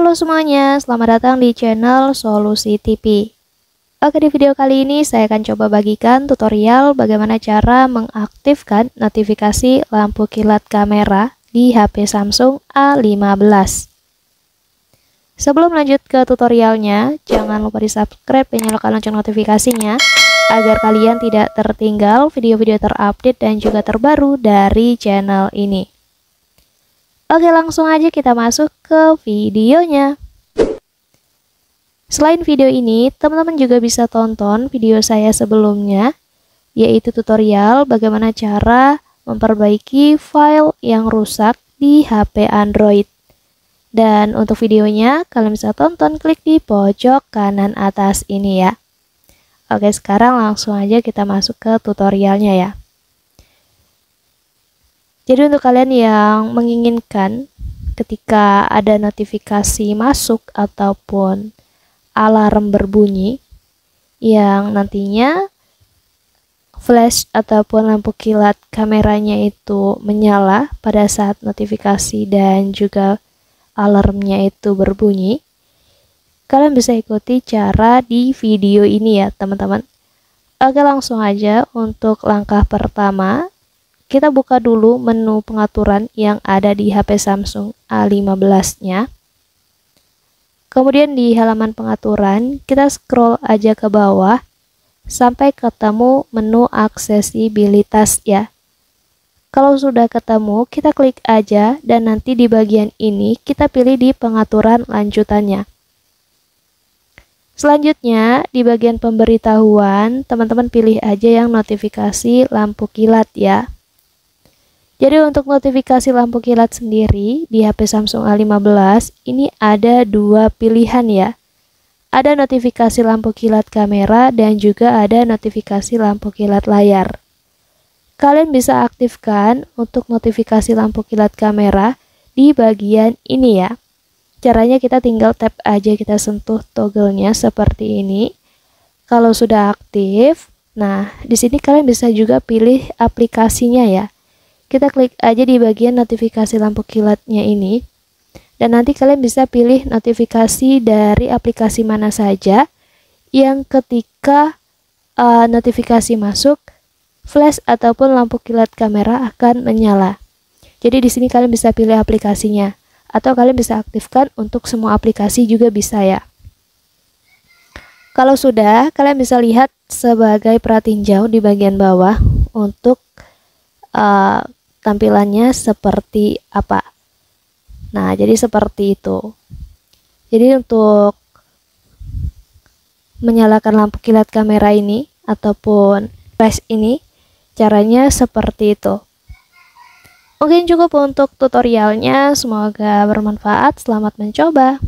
Halo semuanya, selamat datang di channel Solusi TV. Oke, di video kali ini saya akan coba bagikan tutorial bagaimana cara mengaktifkan notifikasi lampu kilat kamera di HP Samsung A15. Sebelum lanjut ke tutorialnya, jangan lupa di subscribe dan nyalakan lonceng notifikasinya agar kalian tidak tertinggal video-video terupdate dan juga terbaru dari channel ini. Oke, langsung aja kita masuk ke videonya. Selain video ini, teman-teman juga bisa tonton video saya sebelumnya, yaitu tutorial bagaimana cara memperbaiki file yang rusak di HP Android. Dan untuk videonya, kalian bisa tonton klik di pojok kanan atas ini ya. Oke, sekarang langsung aja kita masuk ke tutorialnya ya. Jadi untuk kalian yang menginginkan ketika ada notifikasi masuk ataupun alarm berbunyi yang nantinya flash ataupun lampu kilat kameranya itu menyala pada saat notifikasi dan juga alarmnya itu berbunyi, kalian bisa ikuti cara di video ini ya teman-teman. Oke, langsung aja untuk langkah pertama. Kita buka dulu menu pengaturan yang ada di HP Samsung A15-nya. Kemudian di halaman pengaturan, kita scroll aja ke bawah sampai ketemu menu aksesibilitas ya. Kalau sudah ketemu, kita klik aja dan nanti di bagian ini kita pilih di pengaturan lanjutannya. Selanjutnya, di bagian pemberitahuan, teman-teman pilih aja yang notifikasi lampu kilat ya. Jadi untuk notifikasi lampu kilat sendiri di HP Samsung A15 ini ada dua pilihan ya. Ada notifikasi lampu kilat kamera dan juga ada notifikasi lampu kilat layar. Kalian bisa aktifkan untuk notifikasi lampu kilat kamera di bagian ini ya. Caranya kita tinggal tap aja, kita sentuh toggle-nya seperti ini. Kalau sudah aktif, nah di sini kalian bisa juga pilih aplikasinya ya. Kita klik aja di bagian notifikasi lampu kilatnya ini. Dan nanti kalian bisa pilih notifikasi dari aplikasi mana saja yang ketika notifikasi masuk, flash ataupun lampu kilat kamera akan menyala. Jadi di sini kalian bisa pilih aplikasinya. Atau kalian bisa aktifkan untuk semua aplikasi juga bisa ya. Kalau sudah, kalian bisa lihat sebagai perhatiin di bagian bawah untuk tampilannya seperti apa. Nah, jadi seperti itu. Jadi untuk menyalakan lampu kilat kamera ini ataupun flash ini, caranya seperti itu. Mungkin cukup untuk tutorialnya, semoga bermanfaat. Selamat mencoba.